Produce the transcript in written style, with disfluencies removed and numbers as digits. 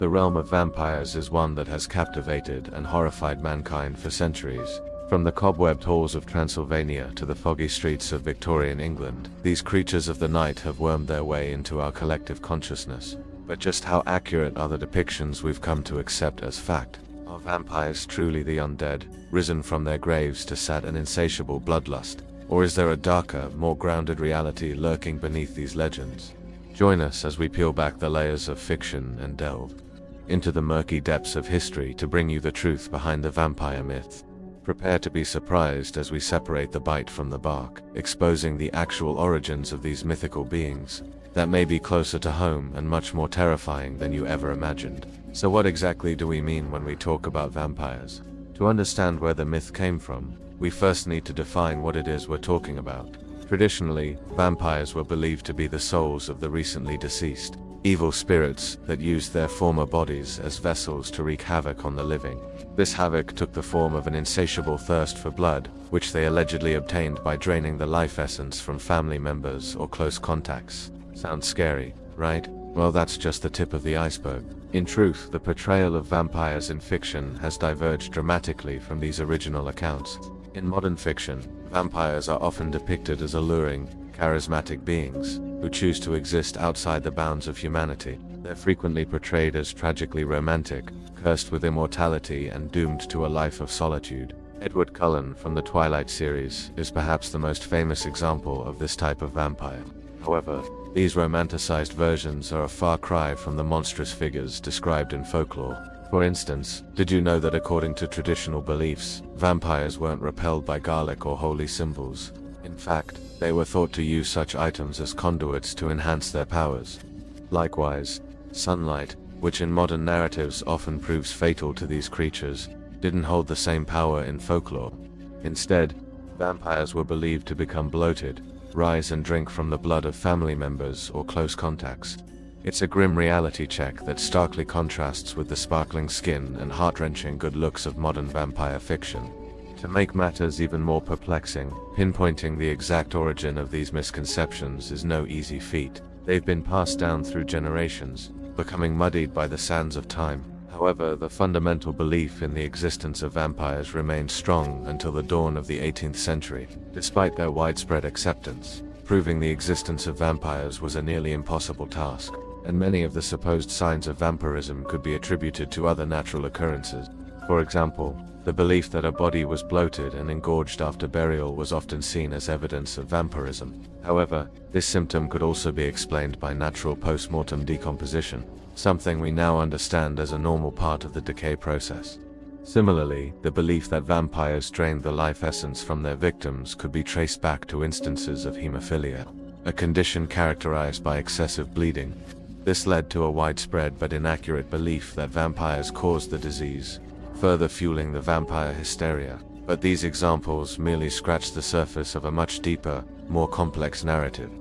The realm of vampires is one that has captivated and horrified mankind for centuries. From the cobwebbed halls of Transylvania to the foggy streets of Victorian England, these creatures of the night have wormed their way into our collective consciousness. But just how accurate are the depictions we've come to accept as fact? Are vampires truly the undead, risen from their graves to sat an insatiable bloodlust? Or is there a darker, more grounded reality lurking beneath these legends? Join us as we peel back the layers of fiction and delve into the murky depths of history to bring you the truth behind the vampire myth. Prepare to be surprised as we separate the bite from the bark, exposing the actual origins of these mythical beings that may be closer to home and much more terrifying than you ever imagined. So what exactly do we mean when we talk about vampires? To understand where the myth came from, we first need to define what it is we're talking about. Traditionally, vampires were believed to be the souls of the recently deceased, evil spirits that used their former bodies as vessels to wreak havoc on the living. This havoc took the form of an insatiable thirst for blood, which they allegedly obtained by draining the life essence from family members or close contacts. Sounds scary, right? Well, that's just the tip of the iceberg. In truth, the portrayal of vampires in fiction has diverged dramatically from these original accounts. In modern fiction, vampires are often depicted as alluring, charismatic beings who choose to exist outside the bounds of humanity. They're frequently portrayed as tragically romantic, cursed with immortality and doomed to a life of solitude. Edward Cullen from the Twilight series is perhaps the most famous example of this type of vampire. However, these romanticized versions are a far cry from the monstrous figures described in folklore. For instance, did you know that according to traditional beliefs, vampires weren't repelled by garlic or holy symbols? In fact, they were thought to use such items as conduits to enhance their powers. Likewise, sunlight, which in modern narratives often proves fatal to these creatures, didn't hold the same power in folklore. Instead, vampires were believed to become bloated, rise and drink from the blood of family members or close contacts. It's a grim reality check that starkly contrasts with the sparkling skin and heart-wrenching good looks of modern vampire fiction. To make matters even more perplexing, pinpointing the exact origin of these misconceptions is no easy feat. They've been passed down through generations, becoming muddied by the sands of time. However, the fundamental belief in the existence of vampires remained strong until the dawn of the 18th century. Despite their widespread acceptance, proving the existence of vampires was a nearly impossible task, and many of the supposed signs of vampirism could be attributed to other natural occurrences. For example, the belief that a body was bloated and engorged after burial was often seen as evidence of vampirism. However, this symptom could also be explained by natural post-mortem decomposition, something we now understand as a normal part of the decay process. Similarly, the belief that vampires drained the life essence from their victims could be traced back to instances of hemophilia, a condition characterized by excessive bleeding. This led to a widespread but inaccurate belief that vampires caused the disease, further fueling the vampire hysteria. But these examples merely scratch the surface of a much deeper, more complex narrative.